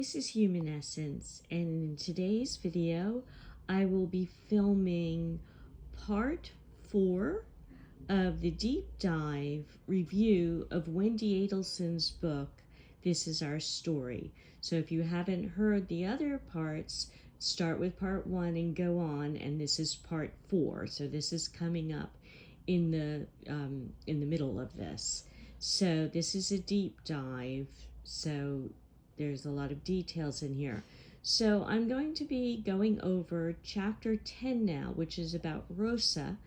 This is Human Essence, and in today's video, I will be filming part 4 of the deep dive review of Wendi Adelson's book, This Is Our Story. So if you haven't heard the other parts, start with part 1 and go on, and this is part 4. So this is coming up in the middle of this. So this is a deep dive. So there's a lot of details in here. So I'm going to be going over chapter 10 now, which is about Rosa,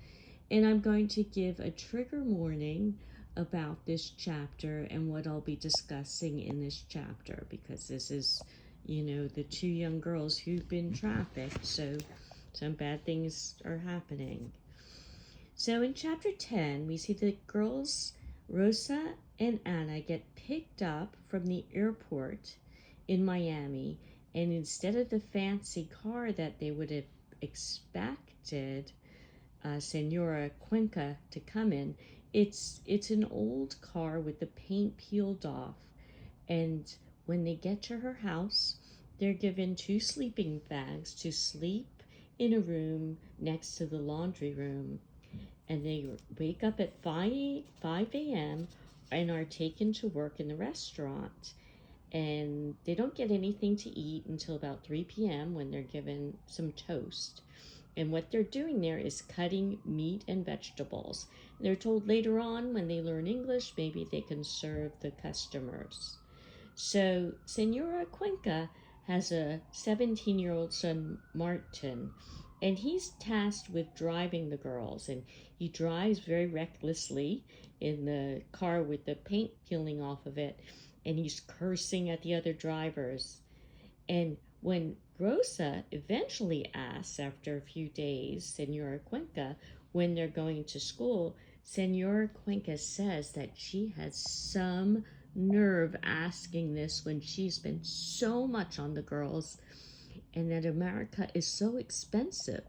and I'm going to give a trigger warning about this chapter and what I'll be discussing in this chapter, because this is, the two young girls who've been trafficked, so some bad things are happening. So in chapter 10, we see the girls, Rosa and Anna, get picked up from the airport in Miami, and instead of the fancy car that they would have expected Senora Cuenca to come in, it's an old car with the paint peeled off. And when they get to her house, they're given 2 sleeping bags to sleep in a room next to the laundry room. And they wake up at 5 a.m. and are taken to work in the restaurant. And they don't get anything to eat until about 3 p.m. when they're given some toast. And what they're doing there is cutting meat and vegetables. They're told later on, when they learn English, maybe they can serve the customers. So Senora Cuenca has a 17-year-old son, Martin, and he's tasked with driving the girls, and he drives very recklessly in the car with the paint peeling off of it, and he's cursing at the other drivers. And when Rosa eventually asks, after a few days, Senora Cuenca, when they're going to school, Senora Cuenca says that she has some nerve asking this when she's been so much on the girls, and that America is so expensive.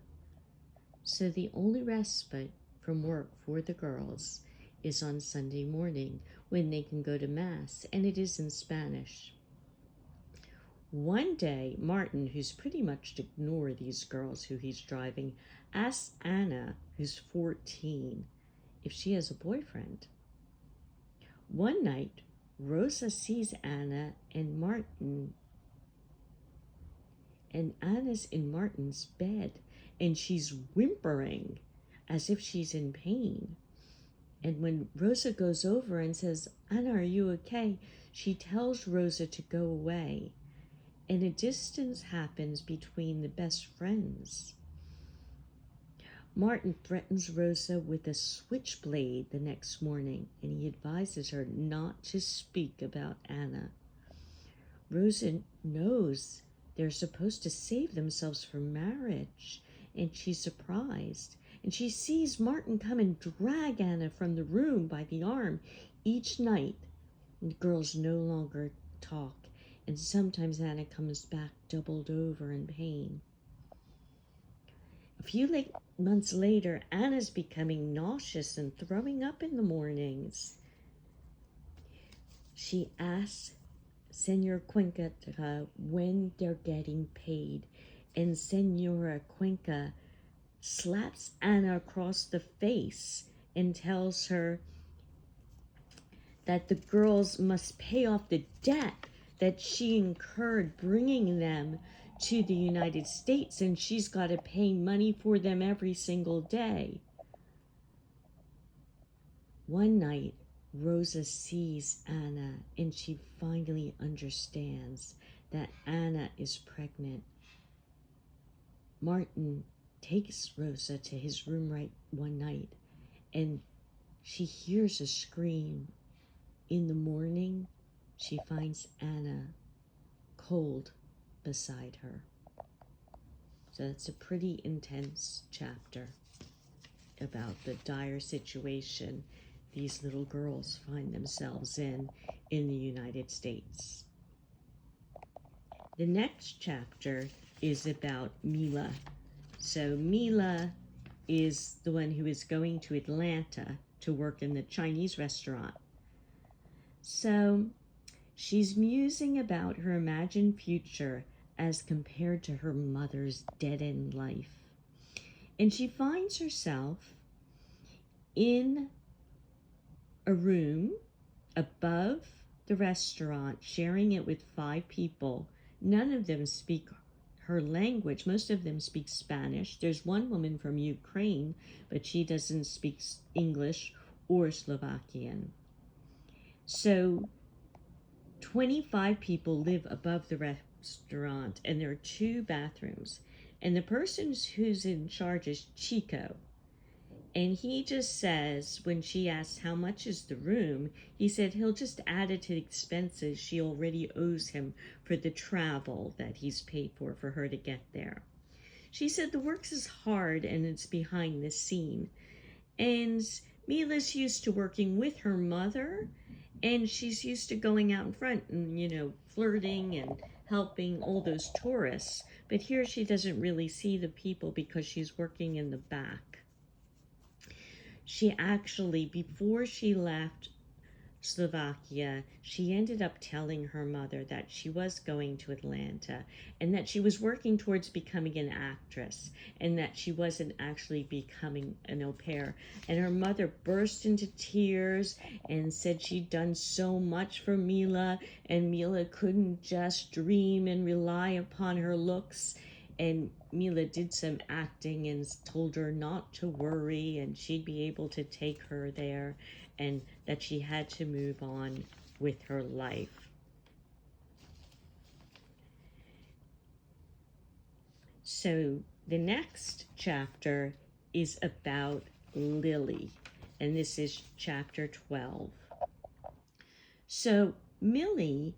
So the only respite from work for the girls is on Sunday morning, when they can go to Mass, and it is in Spanish. One day, Martin, who's pretty much ignored these girls who he's driving, asks Anna, who's 14, if she has a boyfriend. One night, Rosa sees Anna and Martin, and Anna's in Martin's bed, and she's whimpering as if she's in pain. And when Rosa goes over and says, "Anna, are you okay?" she tells Rosa to go away. And a distance happens between the best friends. Martin threatens Rosa with a switchblade the next morning, and he advises her not to speak about Anna. Rosa knows they're supposed to save themselves for marriage, and she's surprised. And she sees Martin come and drag Anna from the room by the arm each night. And the girls no longer talk, and sometimes Anna comes back doubled over in pain. A few months later, Anna's becoming nauseous and throwing up in the mornings. She asks Senora Cuenca when they're getting paid, and Senora Cuenca slaps Anna across the face and tells her that the girls must pay off the debt that she incurred bringing them to the United States, and she's got to pay money for them every single day. One night, Rosa sees Anna, and she finally understands that Anna is pregnant. Martin takes Rosa to his room one night, and she hears a scream. In the morning, she finds Anna cold beside her. So that's a pretty intense chapter about the dire situation these little girls find themselves in the United States. The next chapter is about Mila. So Mila is the one who is going to Atlanta to work in the Chinese restaurant. So She's musing about her imagined future as compared to her mother's dead-end life. And she finds herself in a room above the restaurant, sharing it with 5 people. None of them speak her language. Most of them speak Spanish. There's one woman from Ukraine, but she doesn't speak English or Slovakian. So 25 people live above the restaurant, and there are 2 bathrooms. And the person who's in charge is Chico. And he just says, when she asks how much is the room, he said he'll just add it to the expenses she already owes him for the travel that he's paid for her to get there. She said the work is hard and it's behind the scene. And Mila's used to working with her mother, and she's used to going out in front and, flirting and helping all those tourists. But here she doesn't really see the people because she's working in the back. She actually, before she left Slovakia, she ended up telling her mother that she was going to Atlanta and that she was working towards becoming an actress and that she wasn't actually becoming an au pair. And her mother burst into tears and said she'd done so much for Mila, and Mila couldn't just dream and rely upon her looks. And Mila did some acting and told her not to worry and she'd be able to take her there, and that she had to move on with her life. So the next chapter is about Lily, and this is chapter 12. So Lily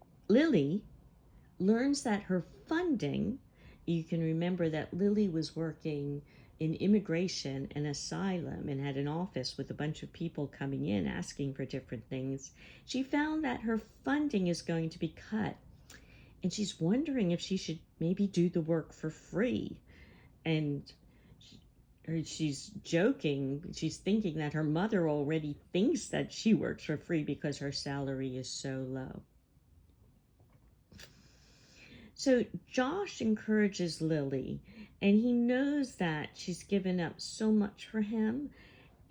learns that her funding, you can remember that Lily was working in immigration and asylum and had an office with a bunch of people coming in asking for different things. She found that her funding is going to be cut, and she's wondering if she should maybe do the work for free. And she's joking, she's thinking that her mother already thinks that she works for free because her salary is so low. So Josh encourages Lily, and he knows that she's given up so much for him,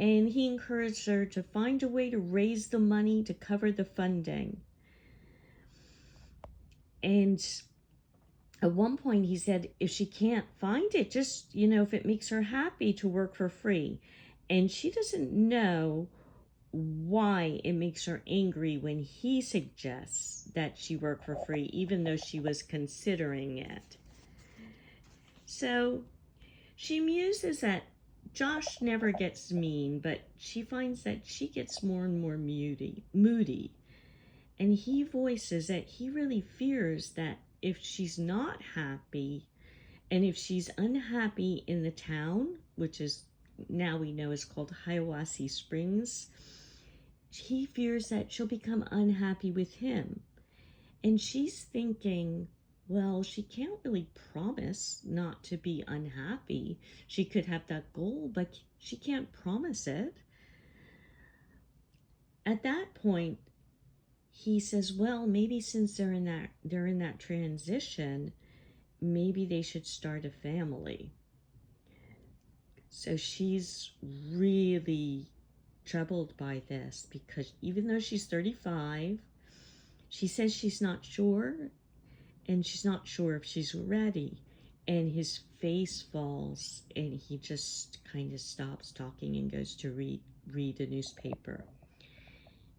and he encouraged her to find a way to raise the money to cover the funding. And at one point he said if she can't find it, just, if it makes her happy to work for free. And she doesn't know why it makes her angry when he suggests that she work for free, even though she was considering it. So she muses that Josh never gets mean, but she finds that she gets more and more moody. And he voices that he really fears that if she's not happy, and if she's unhappy in the town, which is now we know is called Hiawassee Springs, he fears that she'll become unhappy with him. And she's thinking, well, she can't really promise not to be unhappy. She could have that goal, but she can't promise it. At that point, he says, well, maybe since they're in that transition, maybe they should start a family. So she's really troubled by this, because even though she's 35, she says she's not sure, and she's not sure if she's ready. And his face falls, and he just kind of stops talking and goes to read a newspaper.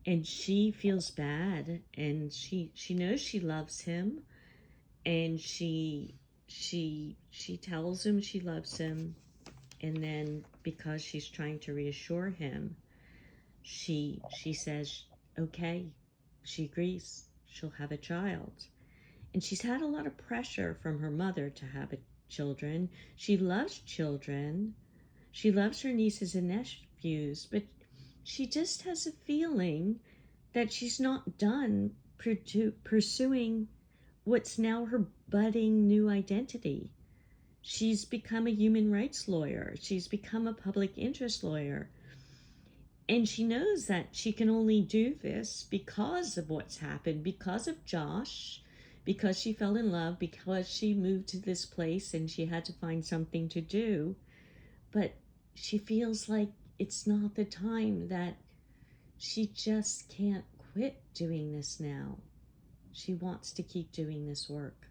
And she feels bad, and she knows she loves him, and she tells him she loves him, and then because she's trying to reassure him, she says, okay, she agrees, she'll have a child. And she's had a lot of pressure from her mother to have children. She loves children. She loves her nieces and nephews, but she just has a feeling that she's not done pursuing what's now her budding new identity. She's become a human rights lawyer. She's become a public interest lawyer. And she knows that she can only do this because of what's happened, because of Josh, because she fell in love, because she moved to this place and she had to find something to do. But she feels like it's not the time, that she just can't quit doing this now. She wants to keep doing this work.